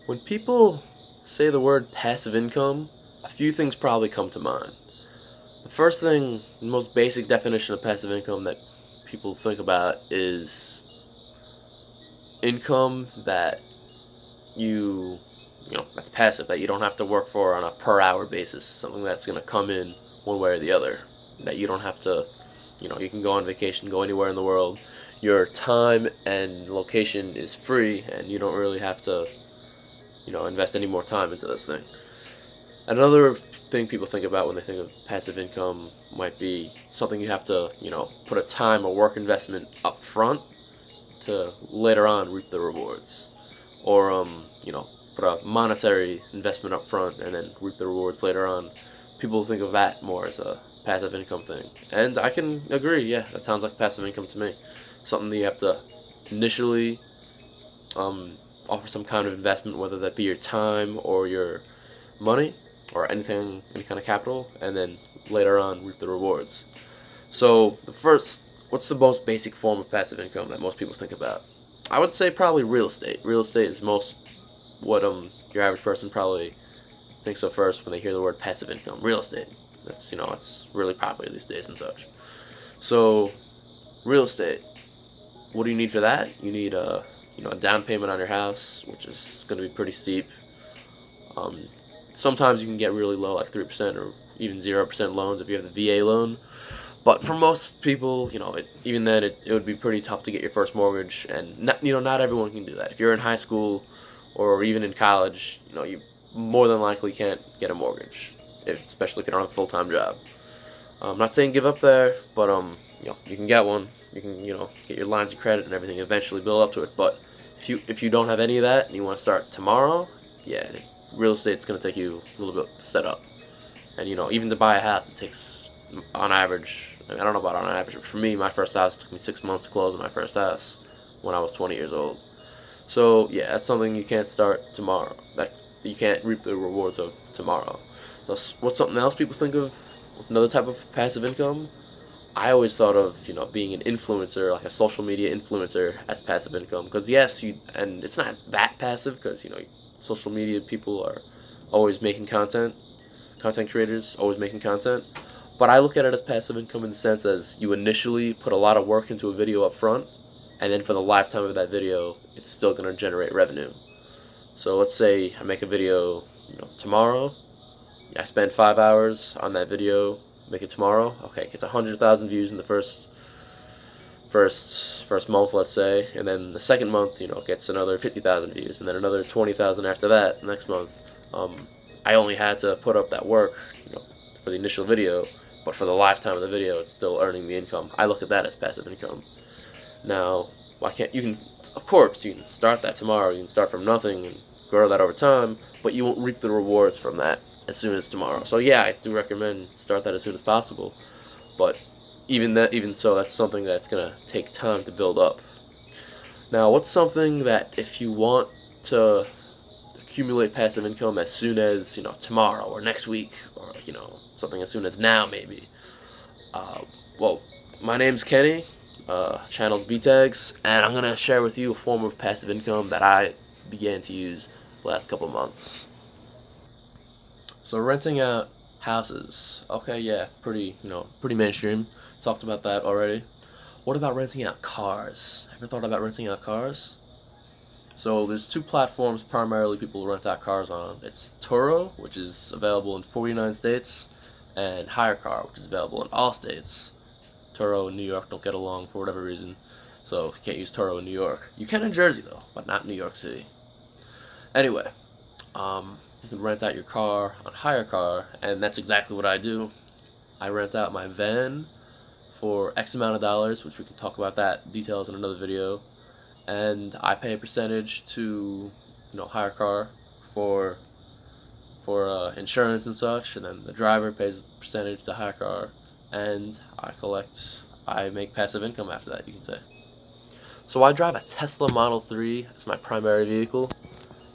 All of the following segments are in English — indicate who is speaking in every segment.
Speaker 1: When people say the word passive income, a few things probably come to mind. The first thing, the most basic definition of passive income that people think about is income that you, that's passive, that you don't have to work for on a per hour basis, something that's going to come in one way or the other, that you don't have to, you can go on vacation, go anywhere in the world. Your time and location is free, and you don't really have to, invest any more time into this thing. Another thing people think about when they think of passive income might be something you have to, put a time or work investment up front to later on reap the rewards. Or, put a monetary investment up front and then reap the rewards later on. People think of that more as a passive income thing. And I can agree, yeah, that sounds like passive income to me. Something that you have to initially um, offer some kind of investment, whether that be your time or your money or anything, any kind of capital, and then later on reap the rewards. So what's the most basic form of passive income that most people think about? I would say probably real estate. Real estate is most what your average person probably thinks of first when they hear the word passive income. Real estate. That's it's really popular these days and such. So real estate. What do you need for that? You need a down payment on your house, which is going to be pretty steep. Um, Sometimes you can get really low, like 3% or even 0% loans if you have the VA loan. But for most people, even then, it would be pretty tough to get your first mortgage, and not everyone can do that. If you're in high school or even in college, you more than likely can't get a mortgage, especially if you don't have a full time job. I'm not saying give up there, but you can get one. You can get your lines of credit and everything, eventually build up to it. But if you don't have any of that and you want to start tomorrow, yeah, real estate's gonna take you a little bit to set up. And even to buy a house, it takes on average. I don't know about on average, but for me, my first house took me 6 months to close on my first house when I was 20 years old. So yeah, that's something you can't start tomorrow. That you can't reap the rewards of tomorrow. So what's something else people think of? Another type of passive income. I always thought of being an influencer, like a social media influencer, as passive income. Because yes, and it's not that passive because social media people are always making content creators always making content. But I look at it as passive income in the sense as you initially put a lot of work into a video up front, and then for the lifetime of that video, it's still going to generate revenue. So let's say I make a video, tomorrow. I spend 5 hours on that video, make it tomorrow. Okay, it gets 100,000 views in the first month, let's say, and then the second month, gets another 50,000 views, and then another 20,000 after that next month. I only had to put up that work, for the initial video, but for the lifetime of the video, it's still earning the income. I look at that as passive income. Now, why can't you can, of course, you can start that tomorrow. You can start from nothing and grow that over time, but you won't reap the rewards from that as soon as tomorrow. So yeah, I do recommend start that as soon as possible. But even so, that's something that's gonna take time to build up. Now, what's something that if you want to accumulate passive income as soon as tomorrow or next week, or something as soon as now maybe? Uh, well, my name's Kenny. Channel's BTags, and I'm gonna share with you a form of passive income that I began to use the last couple of months. So renting out houses. Okay, yeah, pretty mainstream. Talked about that already. What about renting out cars? Ever thought about renting out cars? So there's two platforms primarily people rent out cars on. It's Turo, which is available in 49 states, and Hyrecar, which is available in all states. Turo and New York don't get along for whatever reason, so you can't use Turo in New York. You can in Jersey though, but not New York City. Anyway, you can rent out your car on Hyrecar, and that's exactly what I do. I rent out my van for X amount of dollars, which we can talk about that details in another video, and I pay a percentage to Hyrecar for insurance and such, and then the driver pays a percentage to Hyrecar, and I make passive income after that, you can say. So I drive a Tesla Model 3 as my primary vehicle,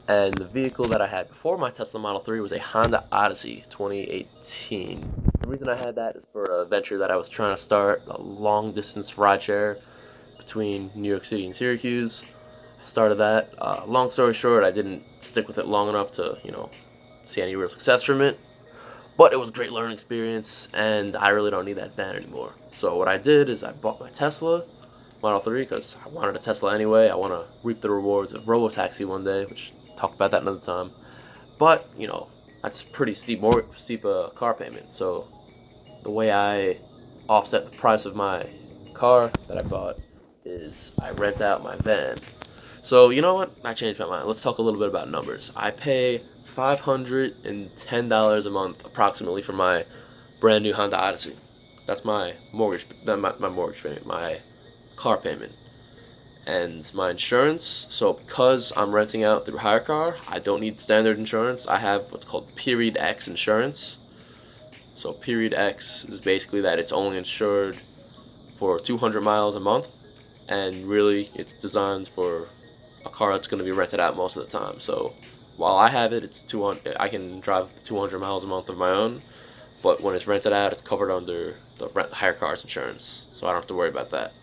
Speaker 1: and the vehicle that I had before my Tesla Model 3 was a Honda Odyssey 2018. The reason I had that is for a venture that I was trying to start, a long distance rideshare between New York City and Syracuse. Started that. Long story short, I didn't stick with it long enough to, see any real success from it. But it was a great learning experience, and I really don't need that van anymore. So what I did is I bought my Tesla Model 3 because I wanted a Tesla anyway. I want to reap the rewards of Robotaxi one day, which talk about that another time. But that's pretty steep car payment. So the way I offset the price of my car that I bought is I rent out my van. So you know what? I changed my mind. Let's talk a little bit about numbers. I pay $510 a month approximately for my brand new Honda Odyssey. That's my mortgage, my mortgage payment, my car payment, and my insurance. So because I'm renting out through Hyrecar, I don't need standard insurance. I have what's called Period X insurance. So Period X is basically that it's only insured for 200 miles a month, and really it's designed for a car that's going to be rented out most of the time. So while I have it, it's 200. I can drive 200 miles a month of my own, but when it's rented out, it's covered under the hire car's insurance, so I don't have to worry about that.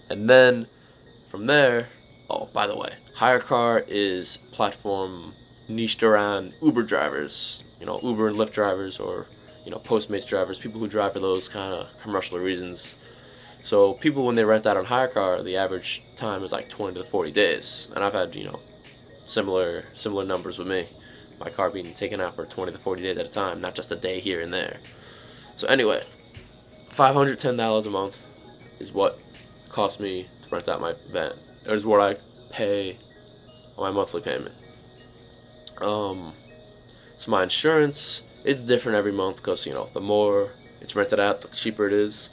Speaker 1: And then from there, oh, by the way, hire car is a platform niched around Uber drivers, Uber and Lyft drivers, or Postmates drivers, people who drive for those kind of commercial reasons. So people, when they rent out on Hyrecar, the average time is like 20 to 40 days, and I've had similar numbers with me. My car being taken out for 20 to 40 days at a time, not just a day here and there. So anyway, $510 a month is what cost me to rent out my van. It is what I pay on my monthly payment. So my insurance, it's different every month because the more it's rented out, the cheaper it is.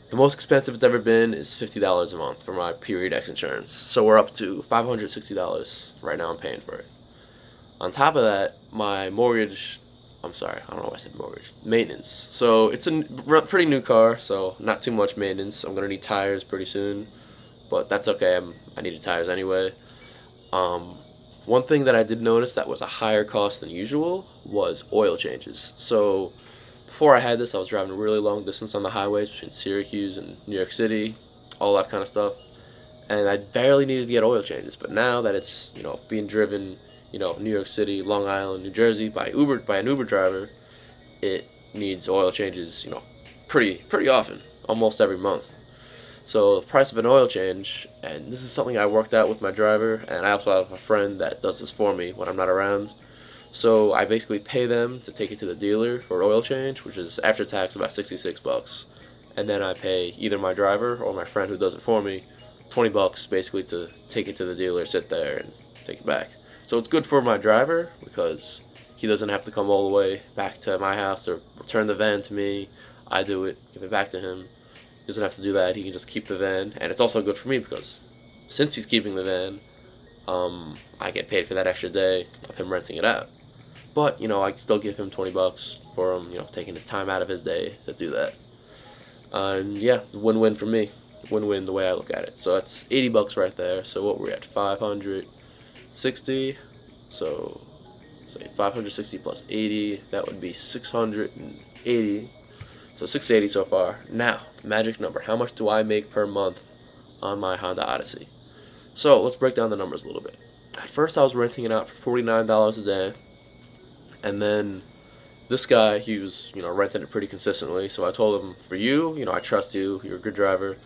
Speaker 1: The most expensive it's ever been is $50 a month for my Period X insurance. So we're up to $560 right now. I'm paying for it. On top of that, my mortgage. I'm sorry, I don't know why I said mortgage. Maintenance. So it's a pretty new car, so not too much maintenance. I'm gonna need tires pretty soon, but that's okay. I needed tires anyway. Um, One thing that I did notice that was a higher cost than usual was oil changes. So before I had this, I was driving a really long distance on the highways between Syracuse and New York City, all that kind of stuff, and I barely needed to get oil changes. But now that it's being driven, New York City, Long Island, New Jersey by an Uber driver, it needs oil changes, pretty often, almost every month. So the price of an oil change, and this is something I worked out with my driver, and I also have a friend that does this for me when I'm not around. So I basically pay them to take it to the dealer for oil change, which is after tax about $66, and then I pay either my driver or my friend who does it for me $20 basically to take it to the dealer, sit there, and take it back. So it's good for my driver because he doesn't have to come all the way back to my house to return the van to me. I do it, give it back to him. He doesn't have to do that. He can just keep the van, and it's also good for me because since he's keeping the van, I get paid for that extra day of him renting it out. But I still give him $20 for him, taking his time out of his day to do that. And yeah, win-win for me. Win-win the way I look at it. So that's $80 right there. So what we're at, 560. So say 560 plus 80, that would be 680. So 680 so far. Now, magic number. How much do I make per month on my Honda Odyssey? So let's break down the numbers a little bit. At first, I was renting it out for $49 a day, and then this guy, he was renting it pretty consistently. So I told him, for you, I trust you. You're a good driver.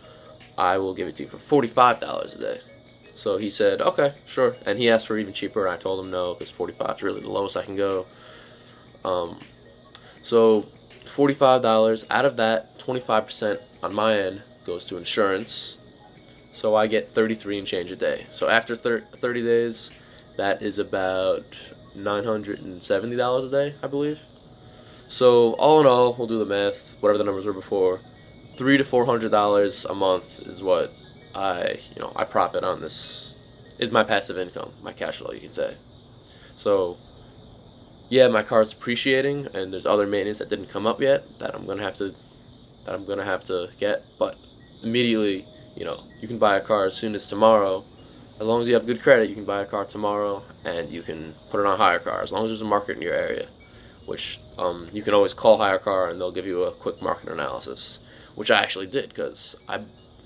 Speaker 1: I will give it to you for $45 a day. So he said, okay, sure. And he asked for even cheaper, and I told him no, because 45 is really the lowest I can go. So $45. Out of that, 25% on my end goes to insurance. So I get 33 and change a day. So after 30 days, that is about $970 a day, I believe. So all in all, we'll do the math, whatever the numbers were before. $300 to $400 a month is what I profit on this. Is my passive income, my cash flow, you can say. So yeah, my car's depreciating, and there's other maintenance that didn't come up yet that I'm gonna have to get. But immediately, you can buy a car as soon as tomorrow. As long as you have good credit, you can buy a car tomorrow, and you can put it on Hyrecar as long as there's a market in your area. Which you can always call Hyrecar, and they'll give you a quick market analysis, which I actually did because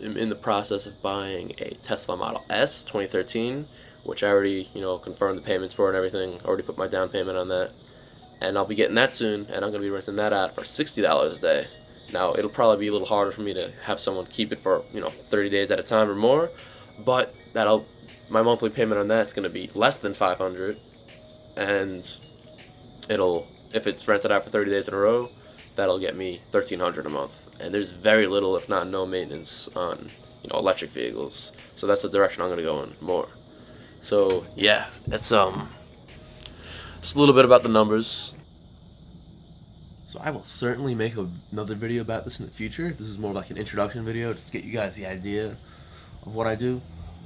Speaker 1: am in the process of buying a Tesla Model S 2013, which I already, confirmed the payments for and everything. Already put my down payment on that, and I'll be getting that soon. And I'm gonna be renting that out for $60 a day. Now it'll probably be a little harder for me to have someone keep it for 30 days at a time or more, but my monthly payment on that's gonna be less than 500, and if it's rented out for 30 days in a row, that'll get me 1,300 a month. And there's very little, if not no, maintenance on electric vehicles. So that's the direction I'm gonna go in more. So yeah, that's just a little bit about the numbers. So I will certainly make another video about this in the future. This is more like an introduction video, just to get you guys the idea of what I do.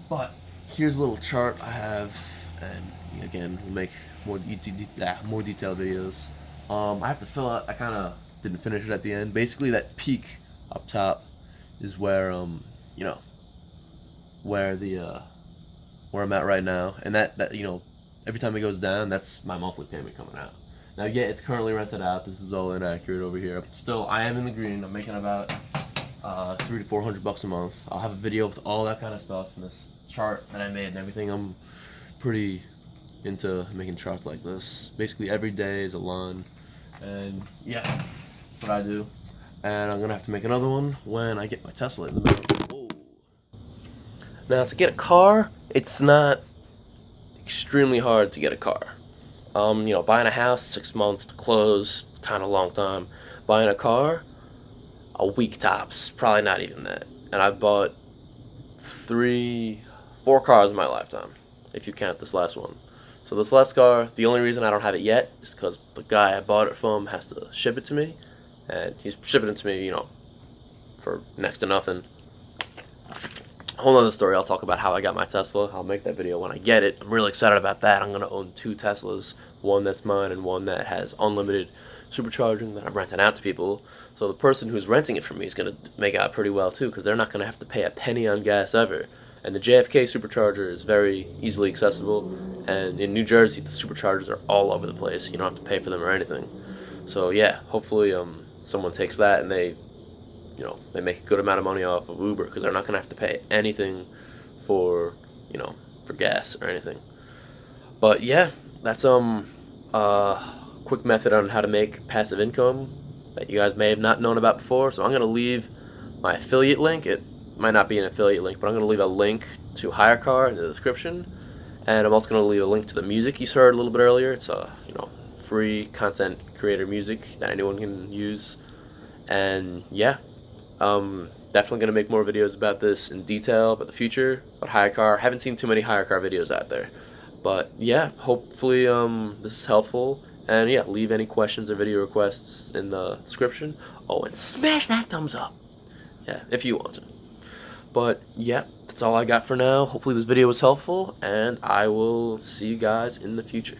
Speaker 1: But here's a little chart I have, and again, we'll make more detailed videos. I have to fill out. I kind of didn't finish it at the end. Basically, that peak up top is where where I'm at right now, and that every time it goes down, that's my monthly payment coming out. Now, yeah, it's currently rented out. This is all inaccurate over here. I am in the green. I'm making about $300 to $400 a month. I'll have a video with all that kind of stuff and this chart that I made and everything. I'm pretty into making charts like this. Basically, every day is a line, and yeah, that's what I do. And I'm gonna have to make another one when I get my Tesla in the mail. Whoa. Now, to get a car, it's not extremely hard to get a car. Buying a house, 6 months to close, kind of long time. Buying a car, a week tops, probably not even that. And I've bought 4 cars in my lifetime, if you count this last one. So this last car, the only reason I don't have it yet is because the guy I bought it from has to ship it to me, and he's shipping it to me, for next to nothing. A whole other story. I'll talk about how I got my Tesla. I'll make that video when I get it. I'm really excited about that. I'm gonna own 2 Teslas, one that's mine and one that has unlimited supercharging that I'm renting out to people. So the person who's renting it from me is gonna make out pretty well too, because they're not gonna have to pay a penny on gas ever. And the JFK supercharger is very easily accessible, and in New Jersey the superchargers are all over the place. You don't have to pay for them or anything. So yeah, hopefully someone takes that and they make a good amount of money off of Uber, because they're not gonna have to pay anything for for gas or anything. But yeah, that's a quick method on how to make passive income that you guys may have not known about before. So I'm gonna leave my affiliate link. It might not be an affiliate link, but I'm gonna leave a link to Hyrecar in the description, and I'm also gonna leave a link to the music you heard a little bit earlier. It's free content creator music that anyone can use. And yeah, definitely gonna make more videos about this in detail about the future. But Hyrecar, haven't seen too many Hyrecar videos out there. But yeah, hopefully this is helpful. And yeah, leave any questions or video requests in the description. Oh, and smash that thumbs up. Yeah, if you want to. But yeah, that's all I got for now. Hopefully this video was helpful, and I will see you guys in the future.